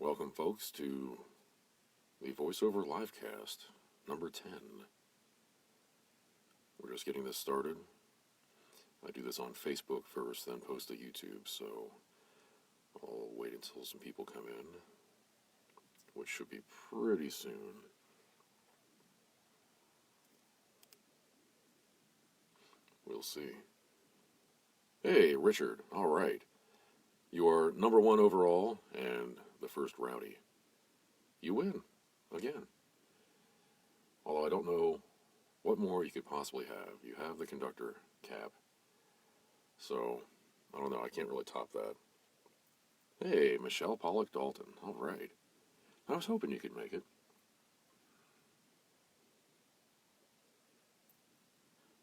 Welcome, folks, to the voiceover livecast number 10. We're just getting this started. I do this on Facebook first, then post to YouTube, so I'll wait until some people come in, which should be pretty soon. We'll see. Hey, Richard. All right. You are number 1 overall and the first rowdy. You win. Again. Although I don't know what more you could possibly have. You have the conductor cap. So, I don't know. I can't really top that. Hey, Michelle Pollock Dalton. All right. I was hoping you could make it.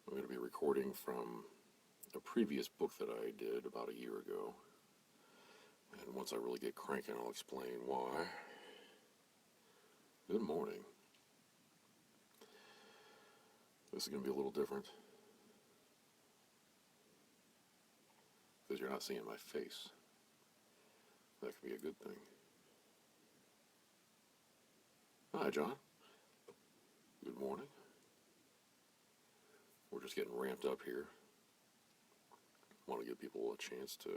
I'm going to be recording from a previous book that I did about a year ago. And once I really get cranking, I'll explain why. Good morning. This is going to be a little different, because you're not seeing my face. That could be a good thing. Hi, John. Good morning. We're just getting ramped up here. Want to give people a chance to,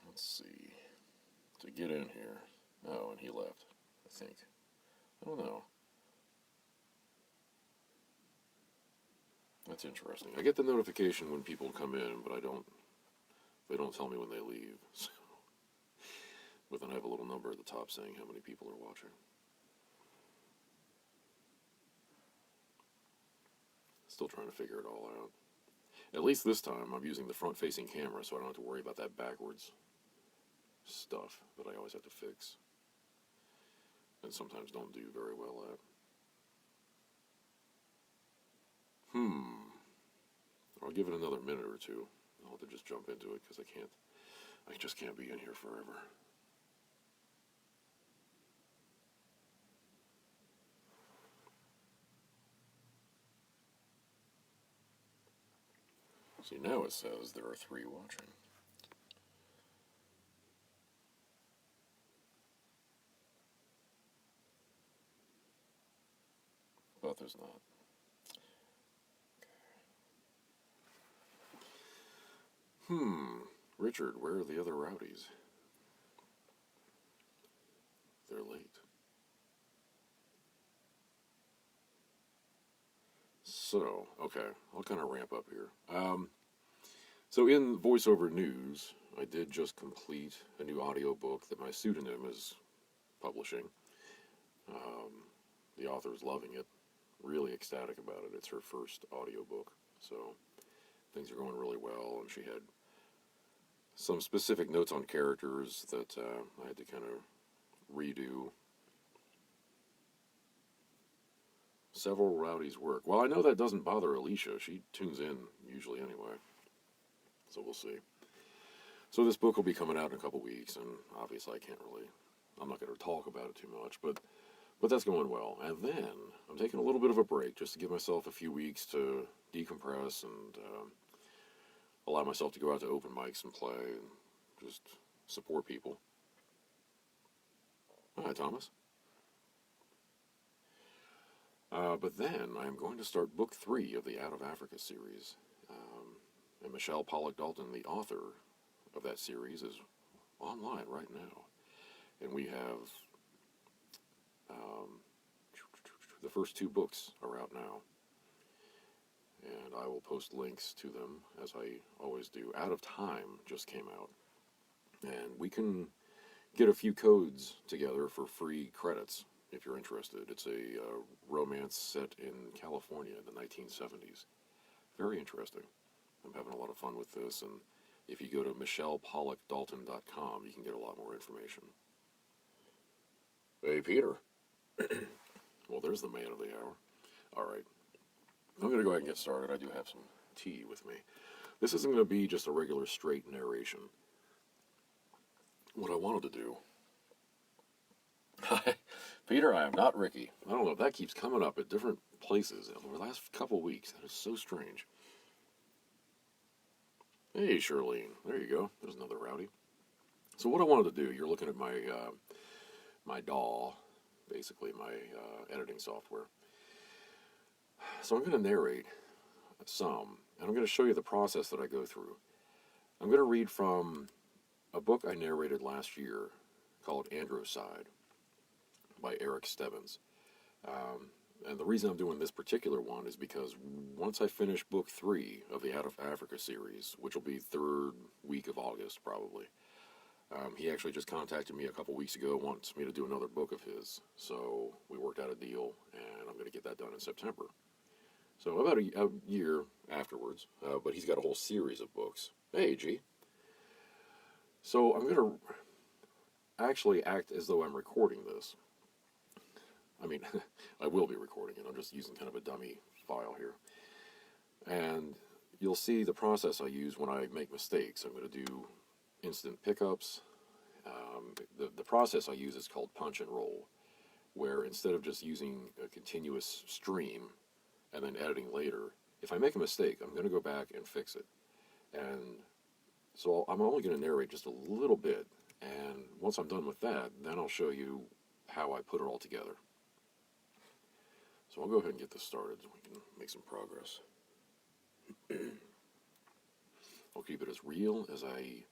let's see, to get in here. Oh, and he left, I think. I don't know. That's interesting. I get the notification when people come in, but they don't tell me when they leave. So, but then I have a little number at the top saying how many people are watching. Still trying to figure it all out. At least this time I'm using the front-facing camera, so I don't have to worry about that backwards stuff that I always have to fix. And sometimes don't do very well at. I'll give it another minute or two. I'll have to just jump into it because I just can't be in here forever. See, now it says there are 3 watching. But there's not. Richard, where are the other rowdies? They're late. So, okay, I'll kind of ramp up here. So in voiceover news, I did just complete a new audiobook that my pseudonym is publishing. The author is loving it, really ecstatic about it. It's her first audiobook, so things are going really well, and she had some specific notes on characters that I had to kind of redo. Several rowdies work. Well, I know that doesn't bother Alicia. She tunes in usually anyway. So we'll see. So this book will be coming out in a couple weeks, and obviously I'm not going to talk about it too much, but that's going well. And then I'm taking a little bit of a break just to give myself a few weeks to decompress and allow myself to go out to open mics and play and just support people. Hi, Thomas. But then I'm going to start book 3 of the Out of Africa series. And Michelle Pollock Dalton, the author of that series, is online right now. And we have the first 2 books are out now. And I will post links to them, as I always do. Out of Time just came out. And we can get a few codes together for free credits, if you're interested. It's a romance set in California in the 1970s. Very interesting. I'm having a lot of fun with this, and if you go to michellepollockdalton.com, you can get a lot more information. Hey, Peter. Well, there's the man of the hour. All right. I'm going to go ahead and get started. I do have some tea with me. This isn't going to be just a regular straight narration. What I wanted to do... Peter, I am not Ricky. I don't know, that keeps coming up at different places over the last couple weeks. That is so strange. Hey, Charlene. There you go. There's another rowdy. So what I wanted to do, you're looking at my DAW, basically my editing software. So I'm going to narrate some, and I'm going to show you the process that I go through. I'm going to read from a book I narrated last year called Androcide by Eric Stebbins. And the reason I'm doing this particular one is because once I finish book 3 of the Out of Africa series, which will be 3rd week of August probably, he actually just contacted me a couple weeks ago, wants me to do another book of his. So we worked out a deal, and I'm going to get that done in September. So about a year afterwards, but he's got a whole series of books. Hey, G. So I'm going to actually act as though I'm recording this. I mean, I will be recording it. I'm just using kind of a dummy file here. And you'll see the process I use when I make mistakes. I'm going to do instant pickups. The process I use is called punch and roll, where instead of just using a continuous stream and then editing later, if I make a mistake, I'm going to go back and fix it. And so I'm only going to narrate just a little bit. And once I'm done with that, then I'll show you how I put it all together. So I'll go ahead and get this started so we can make some progress. I'll keep it as real as I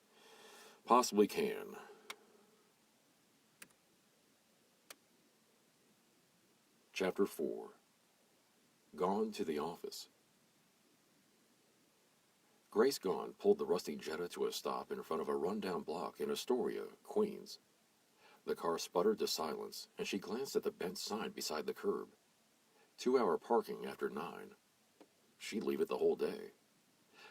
possibly can. Chapter 4. Gone to the Office. Grace Gone pulled the rusty Jetta to a stop in front of a rundown block in Astoria, Queens. The car sputtered to silence, and she glanced at the bent sign beside the curb. 2-hour parking after 9. She'd leave it the whole day.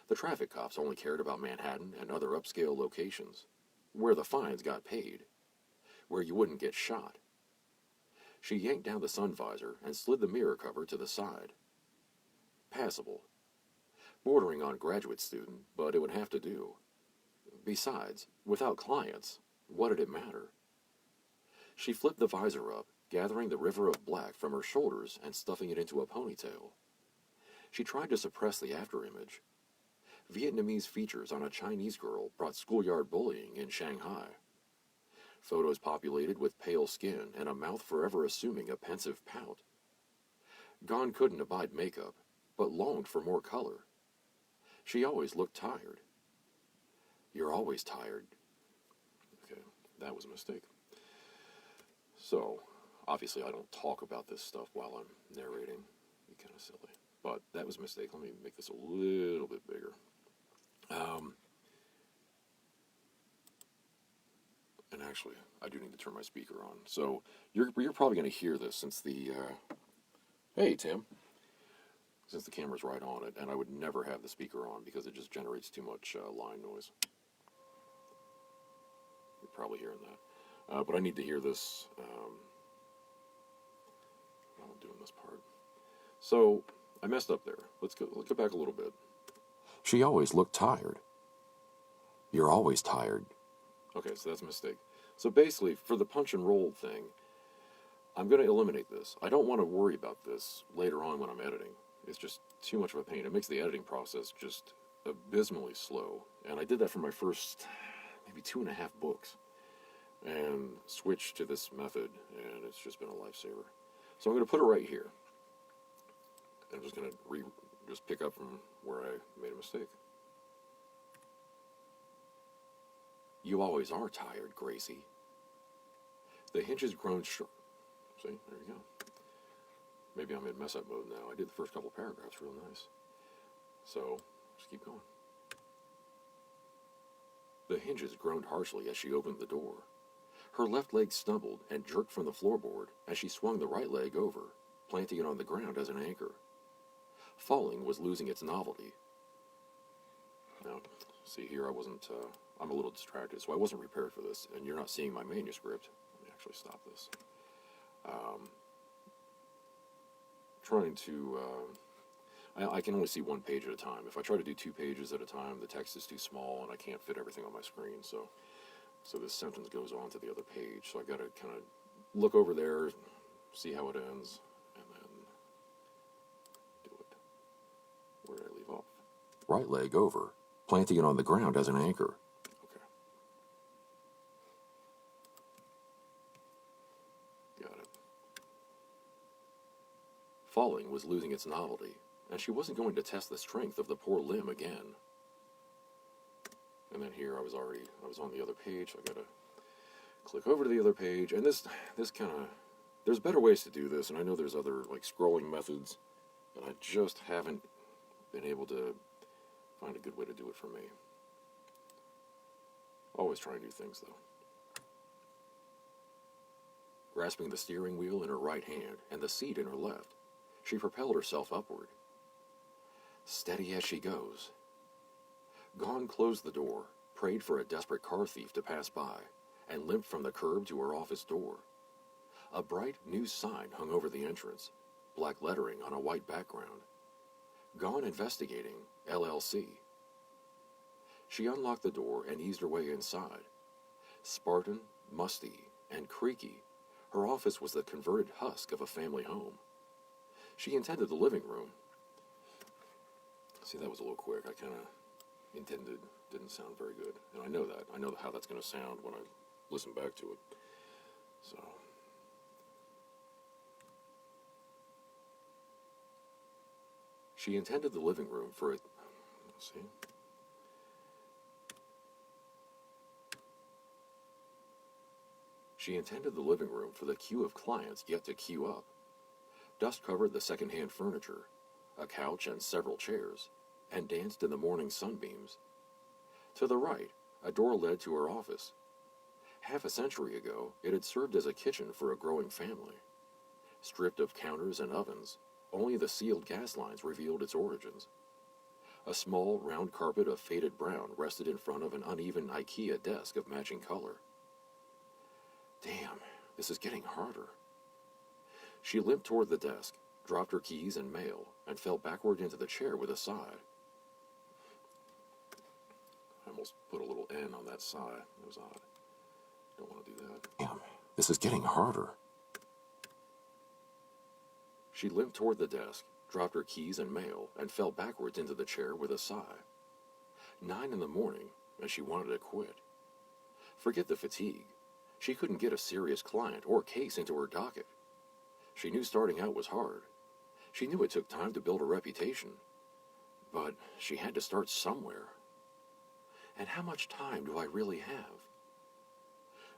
The traffic cops only cared about Manhattan and other upscale locations, where the fines got paid, where you wouldn't get shot. She yanked down the sun visor and slid the mirror cover to the side. Passable. Bordering on graduate student, but it would have to do. Besides, without clients, what did it matter? She flipped the visor up, gathering the river of black from her shoulders and stuffing it into a ponytail. She tried to suppress the afterimage. Vietnamese features on a Chinese girl brought schoolyard bullying in Shanghai. Photos populated with pale skin and a mouth forever assuming a pensive pout. Gone couldn't abide makeup, but longed for more color. She always looked tired. You're always tired. Okay, that was a mistake. So, obviously I don't talk about this stuff while I'm narrating. It'd be kind of silly. But that was a mistake. Let me make this a little bit bigger. And actually, I do need to turn my speaker on. So, you're probably going to hear this since the... hey, Tim. Since the camera's right on it, and I would never have the speaker on because it just generates too much line noise. You're probably hearing that. But I need to hear this while I'm doing this part. So, I messed up there. Let's go back a little bit. She always looked tired. You're always tired. Okay, so that's a mistake. So basically, for the punch and roll thing, I'm going to eliminate this. I don't want to worry about this later on when I'm editing. It's just too much of a pain. It makes the editing process just abysmally slow. And I did that for my first maybe 2.5 books. And switched to this method, and it's just been a lifesaver. So I'm going to put it right here. And I'm just going to just pick up from where I made a mistake. You always are tired, Gracie. The hinges grown short. See, there you go. Maybe I'm in mess-up mode now. I did the first couple paragraphs real nice. So, just keep going. The hinges groaned harshly as she opened the door. Her left leg stumbled and jerked from the floorboard as she swung the right leg over, planting it on the ground as an anchor. Falling was losing its novelty. Now, see here, I'm a little distracted, so I wasn't prepared for this, and you're not seeing my manuscript. Let me actually stop this. Trying to, I can only see 1 page at a time. If I try to do 2 pages at a time, the text is too small, and I can't fit everything on my screen, so this sentence goes on to the other page. So I've got to kind of look over there, see how it ends, and then do it. Where did I leave off? Right leg over, planting it on the ground as an anchor. Okay. falling was losing its novelty, and she wasn't going to test the strength of the poor limb again. And then here I was on the other page. I gotta click over to the other page, and this kind of, there's better ways to do this, and I know there's other like scrolling methods, but I just haven't been able to find a good way to do it for me. Always try new things though. Grasping the steering wheel in her right hand and the seat in her left, she propelled herself upward. Steady as she goes. Gone closed the door, prayed for a desperate car thief to pass by, and limped from the curb to her office door. A bright new sign hung over the entrance, black lettering on a white background. Gone Investigating, LLC. She unlocked the door and eased her way inside. Spartan, musty, and creaky, her office was the converted husk of a family home. She intended the living room. See, that was a little quick. I kind of intended, didn't sound very good. And I know that. I know how that's going to sound when I listen back to it. So. She intended the living room for it. Let's see. She intended the living room for the queue of clients yet to queue up. Dust covered the second-hand furniture, a couch and several chairs, and danced in the morning sunbeams. To the right, a door led to her office. Half a century ago, it had served as a kitchen for a growing family. Stripped of counters and ovens, only the sealed gas lines revealed its origins. A small, round carpet of faded brown rested in front of an uneven IKEA desk of matching color. Damn, this is getting harder. She limped toward the desk, dropped her keys and mail, and fell backward into the chair with a sigh. I almost put a little N on that sigh. It was odd. Don't want to do that. Damn, this is getting harder. She limped toward the desk, dropped her keys and mail, and fell backwards into the chair with a sigh. 9 in the morning, and she wanted to quit. Forget the fatigue. She couldn't get a serious client or case into her docket. She knew starting out was hard. She knew it took time to build a reputation. But she had to start somewhere. And how much time do I really have?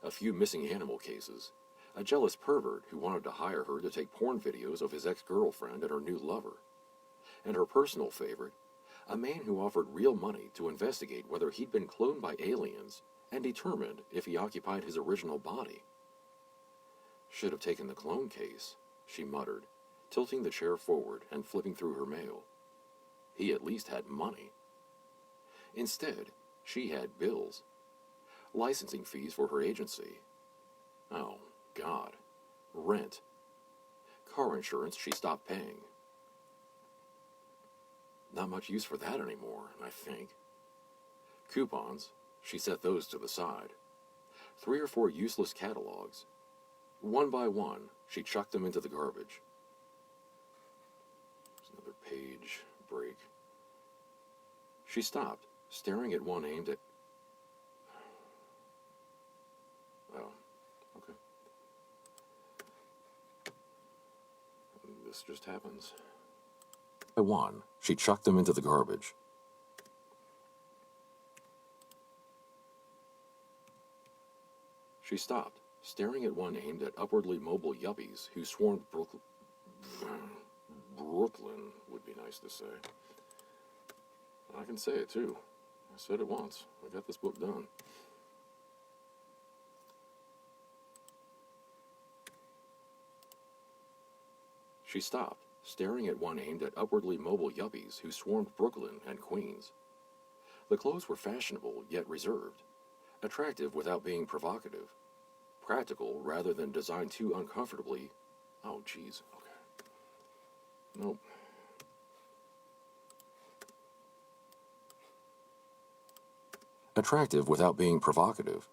A few missing animal cases, a jealous pervert who wanted to hire her to take porn videos of his ex-girlfriend and her new lover, and her personal favorite, a man who offered real money to investigate whether he'd been cloned by aliens and determined if he occupied his original body. Should have taken the clone case, she muttered, tilting the chair forward and flipping through her mail. He at least had money. Instead, she had bills. Licensing fees for her agency. Oh, God. Rent. Car insurance she stopped paying. Not much use for that anymore, I think. Coupons, she set those to the side. 3 or 4 useless catalogs. One by one, she chucked them into the garbage. There's another page break. She stopped, staring at one aimed at... Oh, okay. This just happens. By one, she chucked them into the garbage. She stopped, staring at one aimed at upwardly mobile yuppies who swarmed Brooklyn. Brooklyn would be nice to say. I can say it too. I said it once. I got this book done. She stopped, staring at one aimed at upwardly mobile yuppies who swarmed Brooklyn and Queens. The clothes were fashionable yet reserved, attractive without being provocative, practical rather than designed too uncomfortably. Oh, geez. Okay. Nope. Attractive without being provocative.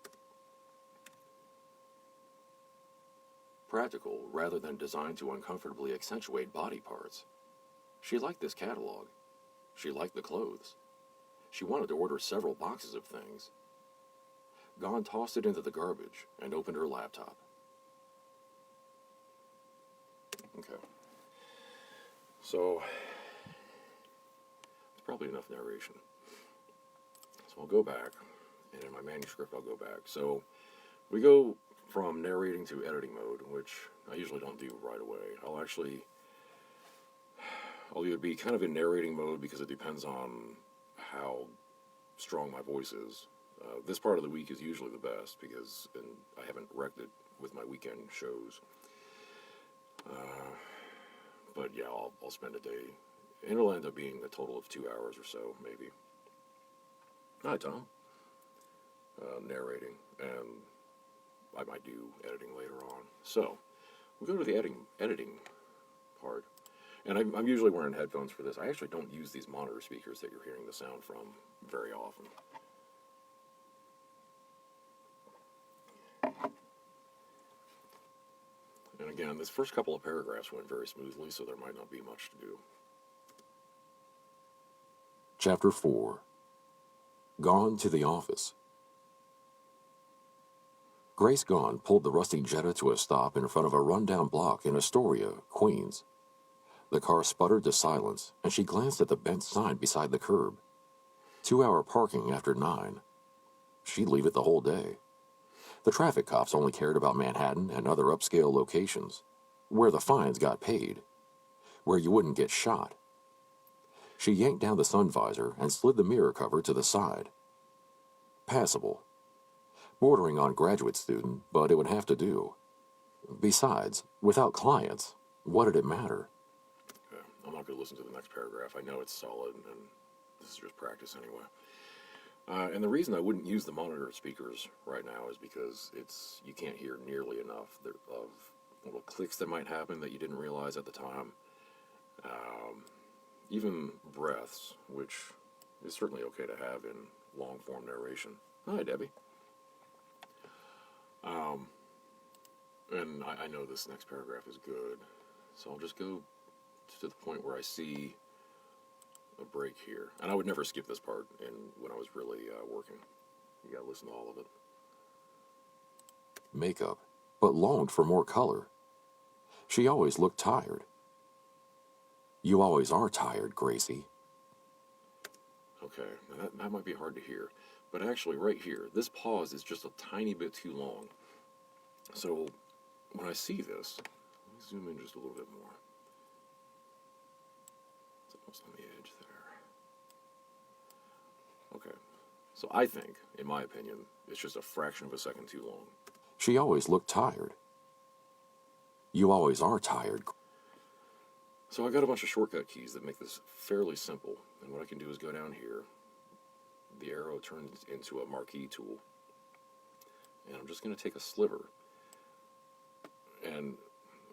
Practical rather than designed to uncomfortably accentuate body parts. She liked this catalog. She liked the clothes. She wanted to order several boxes of things. Gone tossed it into the garbage and opened her laptop. Okay. So, it's probably enough narration. So I'll go back, and in my manuscript I'll go back. So, we go from narrating to editing mode, which I usually don't do right away. I'll either be kind of in narrating mode because it depends on how strong my voice is. This part of the week is usually the best because I haven't wrecked it with my weekend shows. But yeah, I'll spend a day, and it'll end up being a total of 2 hours or so, maybe. Hi, Tom. Narrating, and I might do editing later on. So, we'll go to the editing part. And I'm usually wearing headphones for this. I actually don't use these monitor speakers that you're hearing the sound from very often. And again, this first couple of paragraphs went very smoothly, so there might not be much to do. Chapter 4. Gone to the Office. Grace Gone pulled the rusty Jetta to a stop in front of a rundown block in Astoria, Queens. The car sputtered to silence, and she glanced at the bent sign beside the curb. 2-hour parking after 9. She'd leave it the whole day. The traffic cops only cared about Manhattan and other upscale locations, where the fines got paid, where you wouldn't get shot. She yanked down the sun visor and slid the mirror cover to the side. Passable. Bordering on graduate student, but it would have to do. Besides, without clients, what did it matter? Okay, I'm not going to listen to the next paragraph. I know it's solid, and this is just practice anyway. And the reason I wouldn't use the monitor speakers right now is because you can't hear nearly enough of little clicks that might happen that you didn't realize at the time. Even breaths, which is certainly okay to have in long-form narration. Hi, Debbie. And I know this next paragraph is good, so I'll just go to the point where I see a break here. And I would never skip this part when I was really working. You gotta listen to all of it. Makeup, but longed for more color. She always looked tired. You always are tired, Gracie. Okay, now that might be hard to hear. But actually, right here, this pause is just a tiny bit too long. So, when I see this, let me zoom in just a little bit more. It's almost on the edge there. Okay, so I think, in my opinion, it's just a fraction of a second too long. She always looked tired. You always are tired. So I got a bunch of shortcut keys that make this fairly simple. And what I can do is go down here. The arrow turns into a marquee tool. And I'm just going to take a sliver. And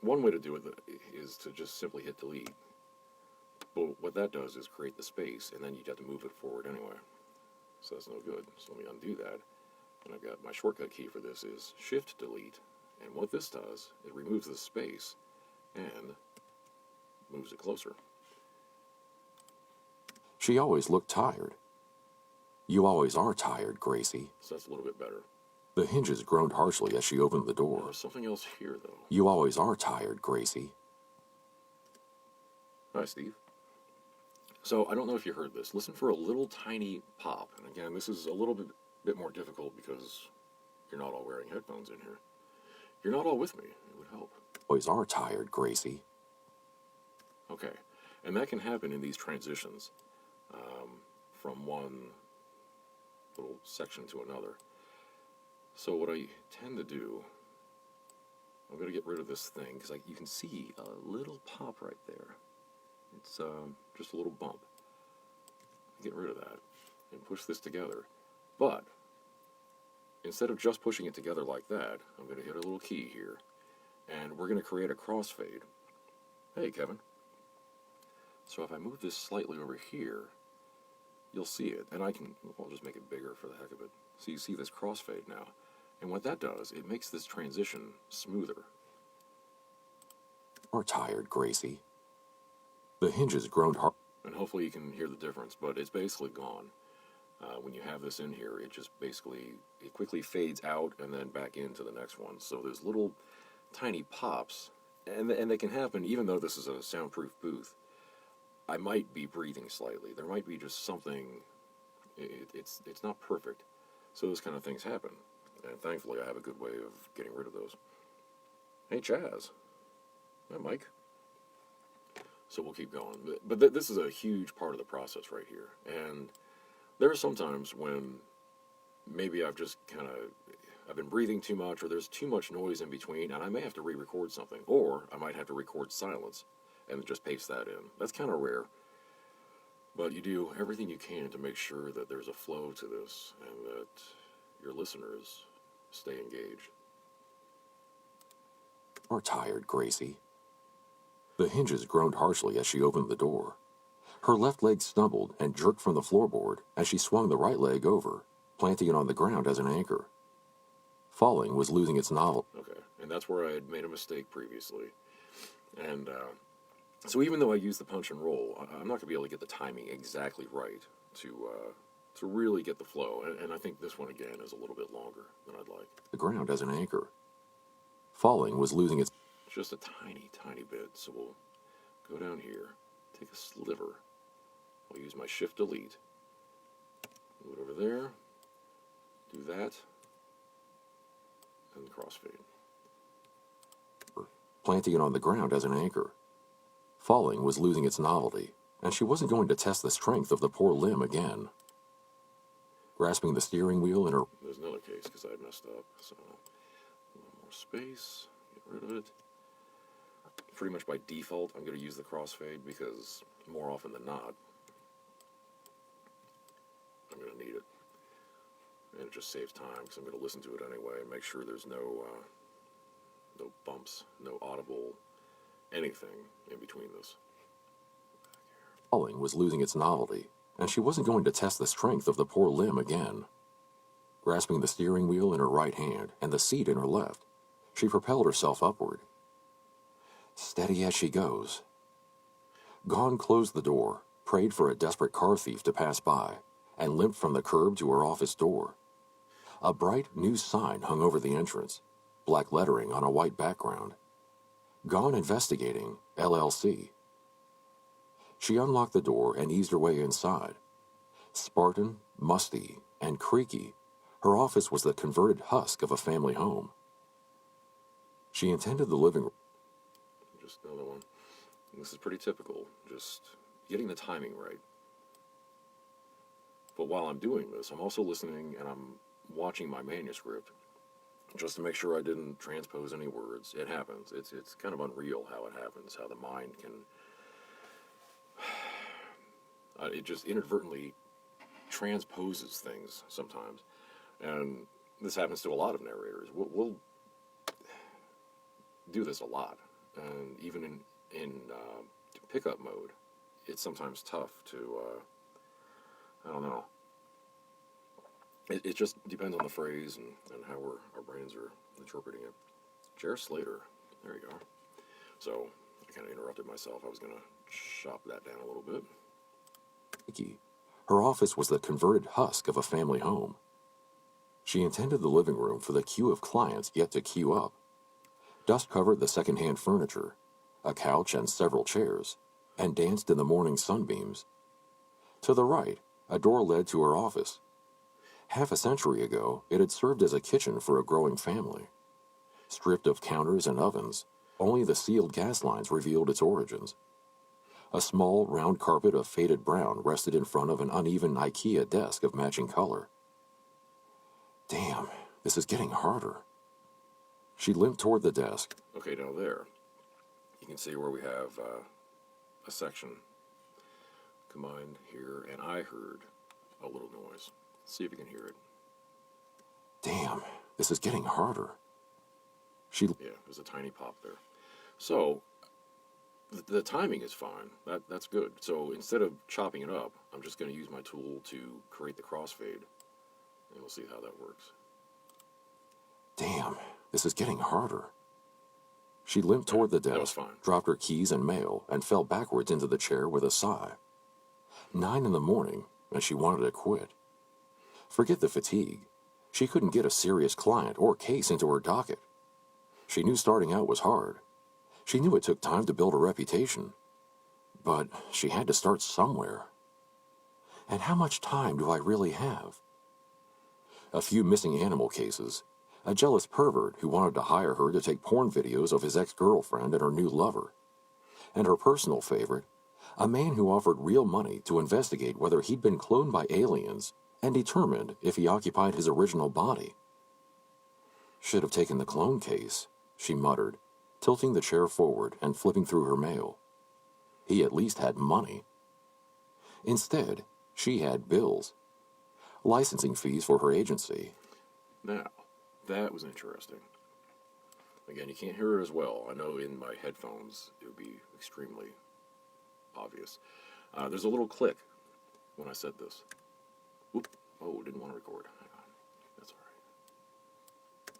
one way to do it is to just simply hit delete. But what that does is create the space, and then you'd have to move it forward anyway. So that's no good. So let me undo that. And I've got my shortcut key for this is Shift Delete. And what this does, it removes the space and moves it closer. She always looked tired. You always are tired, Gracie. So that's a little bit better. The hinges groaned harshly as she opened the door. There's something else here, though. You always are tired, Gracie. Hi, Steve. So I don't know if you heard this. Listen for a little tiny pop. And again, this is a little bit more difficult because you're not all wearing headphones in here. You're not all with me. It would help. Always are tired, Gracie. Okay. And that can happen in these transitions from one little section to another. So what I tend to do, I'm going to get rid of this thing because you can see a little pop right there. It's just a little bump. Get rid of that and push this together. But instead of just pushing it together like that, I'm going to hit a little key here, and we're going to create a crossfade. Hey, Kevin. So if I move this slightly over here, you'll see it, and I'll just make it bigger for the heck of it. So you see this crossfade now. And what that does, it makes this transition smoother. Are tired, Gracie. The hinges groaned hard. And hopefully you can hear the difference, but it's basically gone. When you have this in here, it just it quickly fades out and then back into the next one. So there's little tiny pops, and they can happen even though this is a soundproof booth. I might be breathing slightly. There might be just something. It's not perfect. So those kind of things happen. And thankfully, I have a good way of getting rid of those. Hey, Chaz. Hi, Mike. So we'll keep going. But this is a huge part of the process right here. And there are some times when maybe I've been breathing too much, or there's too much noise in between, and I may have to re-record something. Or I might have to record silence and just paste that in. That's kind of rare. But you do everything you can to make sure that there's a flow to this and that your listeners stay engaged. You're tired, Gracie. The hinges groaned harshly as she opened the door. Her left leg stumbled and jerked from the floorboard as she swung the right leg over, planting it on the ground as an anchor. Falling was losing its novelty. Okay, and that's where I had made a mistake previously. And so even though I use the punch and roll, I'm not going to be able to get the timing exactly right to really get the flow. And I think this one, again, is a little bit longer than I'd like. The ground as an anchor. Falling was losing its... Just a tiny, tiny bit. So we'll go down here, take a sliver. I'll use my Shift-Delete. Move it over there. Do that. And crossfade. Planting it on the ground as an anchor. Falling was losing its novelty, and she wasn't going to test the strength of the poor limb again. Grasping the steering wheel in her... There's another case because I messed up. So a little more space. Get rid of it. Pretty much by default, I'm going to use the crossfade because more often than not, I'm going to need it. And it just saves time because I'm going to listen to it anyway and make sure there's no bumps, no audible anything in between this. Falling was losing its novelty, and she wasn't going to test the strength of the poor limb again. Grasping the steering wheel in her right hand and the seat in her left, she propelled herself upward. Steady as she goes. Gone closed the door, prayed for a desperate car thief to pass by, and limped from the curb to her office door. A bright new sign hung over the entrance, black lettering on a white background. Gone Investigating, LLC. She unlocked the door and eased her way inside. Spartan, musty, and creaky, her office was the converted husk of a family home. She intended the living room. Just another one. This is pretty typical, just getting the timing right. But while I'm doing this, I'm also listening and I'm watching my manuscript just to make sure I didn't transpose any words. It happens. It's kind of unreal how it happens, how the mind can... it just inadvertently transposes things sometimes. And this happens to a lot of narrators. We'll do this a lot. And even in pickup mode, it's sometimes tough to, I don't know. It just depends on the phrase and how our brains are interpreting it. Jer Slater, there you go. So I kind of interrupted myself. I was going to chop that down a little bit. Her office was the converted husk of a family home. She intended the living room for the queue of clients yet to queue up. Dust covered the second-hand furniture, a couch and several chairs, and danced in the morning sunbeams. To the right, a door led to her office. Half a century ago, it had served as a kitchen for a growing family. Stripped of counters and ovens, only the sealed gas lines revealed its origins. A small, round carpet of faded brown rested in front of an uneven IKEA desk of matching color. Damn, this is getting harder. She limped toward the desk. Okay, now there, you can see where we have a section combined here, and I heard a little noise. See if you can hear it. Damn, this is getting harder. Yeah, there's a tiny pop there. So, the timing is fine. That's good. So instead of chopping it up, I'm just going to use my tool to create the crossfade, and we'll see how that works. Damn, this is getting harder. She limped toward the desk, dropped her keys and mail, and fell backwards into the chair with a sigh. 9 in the morning, and she wanted to quit. Forget the fatigue. She couldn't get a serious client or case into her docket. She knew starting out was hard. She knew it took time to build a reputation. But she had to start somewhere. And how much time do I really have? A few missing animal cases, a jealous pervert who wanted to hire her to take porn videos of his ex-girlfriend and her new lover, and her personal favorite, a man who offered real money to investigate whether he'd been cloned by aliens and determined if he occupied his original body. Should have taken the clone case, she muttered, tilting the chair forward and flipping through her mail. He at least had money. Instead, she had bills. Licensing fees for her agency. Now, that was interesting. Again, you can't hear it as well. I know in my headphones it would be extremely obvious. There's a little click when I said this. Oop. Oh, didn't want to record. Hang on. That's all right.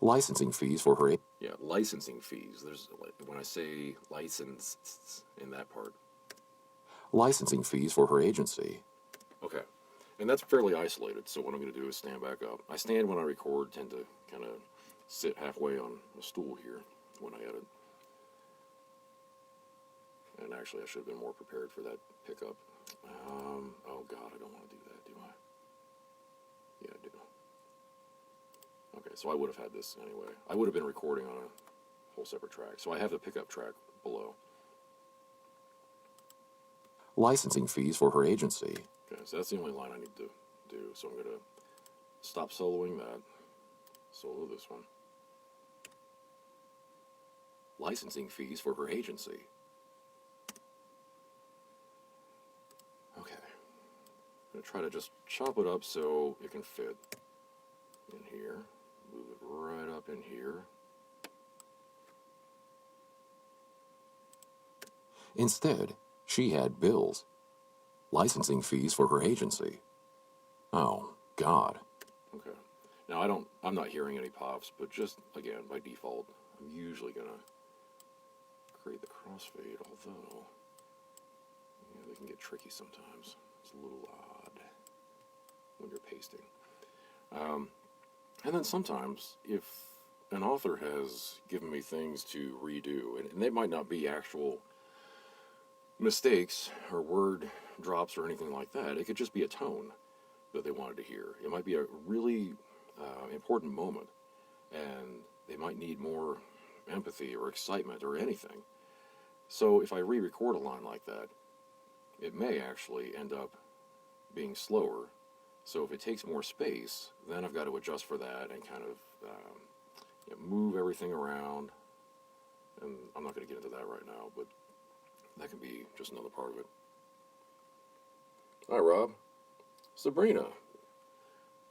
Licensing fees for her... Yeah, licensing fees. There's when I say license in that part. Licensing fees for her agency. Okay. And that's fairly isolated, so what I'm going to do is stand back up. I stand when I record, tend to kind of sit halfway on a stool here when I edit. And actually, I should have been more prepared for that pickup. Oh God, I don't want to do that, do I? Yeah, I do. Okay, so I would have had this anyway. I would have been recording on a whole separate track. So I have the pickup track below. Licensing fees for her agency. Okay, so that's the only line I need to do. So I'm going to stop soloing that. Solo this one. Licensing fees for her agency. Okay. I'm going to try to just chop it up so it can fit in here. Move it right up in here. Instead, she had bills. Licensing fees for her agency. Oh, God. Okay. Now I'm not hearing any pops, but just, again, by default, I'm usually going to create the crossfade, although, yeah, they can get tricky sometimes. It's a little odd when you're pasting. And then sometimes, if an author has given me things to redo, and they might not be actual mistakes or word drops or anything like that, it could just be a tone that they wanted to hear. It might be a really important moment, and they might need more empathy or excitement or anything. So if I re-record a line like that, it may actually end up being slower. So if it takes more space, then I've got to adjust for that and kind of move everything around. And I'm not going to get into that right now, but that can be just another part of it. Hi, Rob. Sabrina.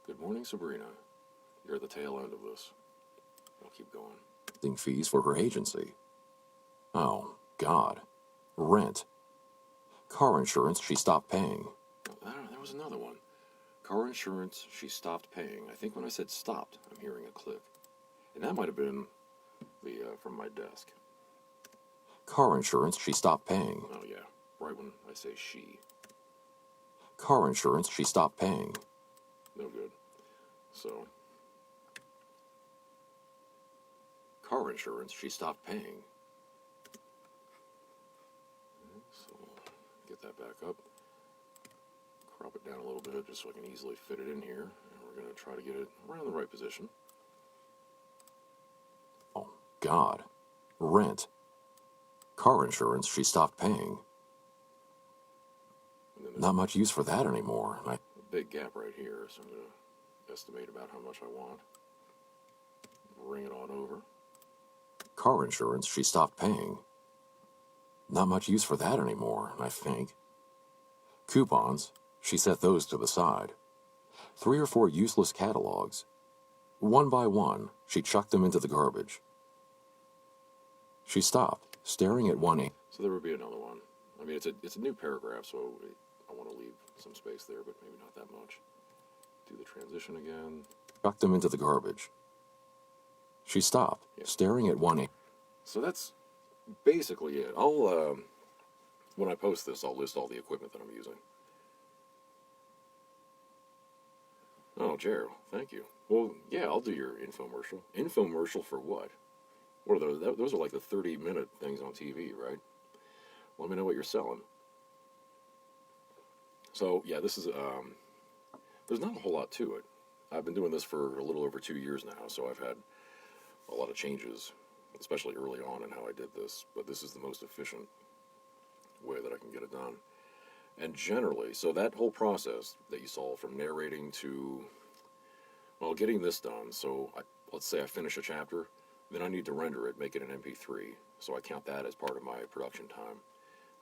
Good morning, Sabrina. You're at the tail end of this. I'll keep going. Fees for her agency. Oh, God. Rent. Car insurance she stopped paying. There was another one. Car insurance she stopped paying. I think when I said stopped, I'm hearing a click. And that might have been the from my desk. Car insurance she stopped paying. Oh, yeah. Right when I say she. Car insurance she stopped paying. No good. So, car insurance she stopped paying. So, get that back up. Crop it down a little bit just so I can easily fit it in here. And we're going to try to get it right in the right position. Oh, God. Rent. Car insurance she stopped paying. Not much use for that anymore. A big gap right here, so I'm going to estimate about how much I want. Bring it on over. Car insurance she stopped paying. Not much use for that anymore, I think. Coupons, she set those to the side. 3 or 4 useless catalogs. One by one, she chucked them into the garbage. She stopped, staring at one. So there would be another one. I mean, it's a new paragraph, so I want to leave some space there, but maybe not that much. Do the transition again. Chucked them into the garbage. She stopped, staring at one. So that's basically it. I'll, when I post this, I'll list all the equipment that I'm using. Oh, Gerald, thank you. Well, yeah, I'll do your infomercial. Infomercial for what? What are those? Those are like the 30-minute things on TV, right? Let me know what you're selling. So, yeah, this is, there's not a whole lot to it. I've been doing this for a little over 2 years now, so I've had a lot of changes, especially early on in how I did this, but this is the most efficient way that I can get it done. And generally, so that whole process that you saw from narrating to, well, getting this done, so let's say I finish a chapter, then I need to render it, make it an MP3, so I count that as part of my production time.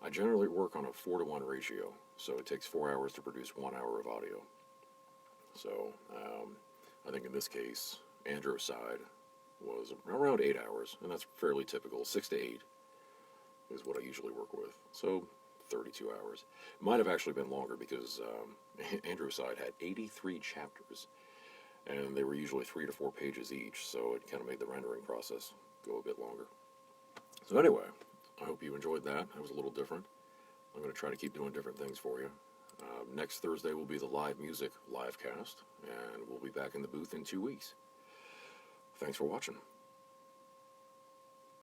I generally work on a 4-to-1 ratio, so it takes 4 hours to produce 1 hour of audio. So I think in this case, Andrew's side was around 8 hours, and that's fairly typical. 6 to 8 is what I usually work with. So 32 hours. Might have actually been longer because Andrew's side had 83 chapters, and they were usually 3 to 4 pages each, so it kind of made the rendering process go a bit longer. So anyway, I hope you enjoyed that. That was a little different. I'm going to try to keep doing different things for you. Next Thursday will be the live music livecast, and we'll be back in the booth in 2 weeks. Thanks for watching.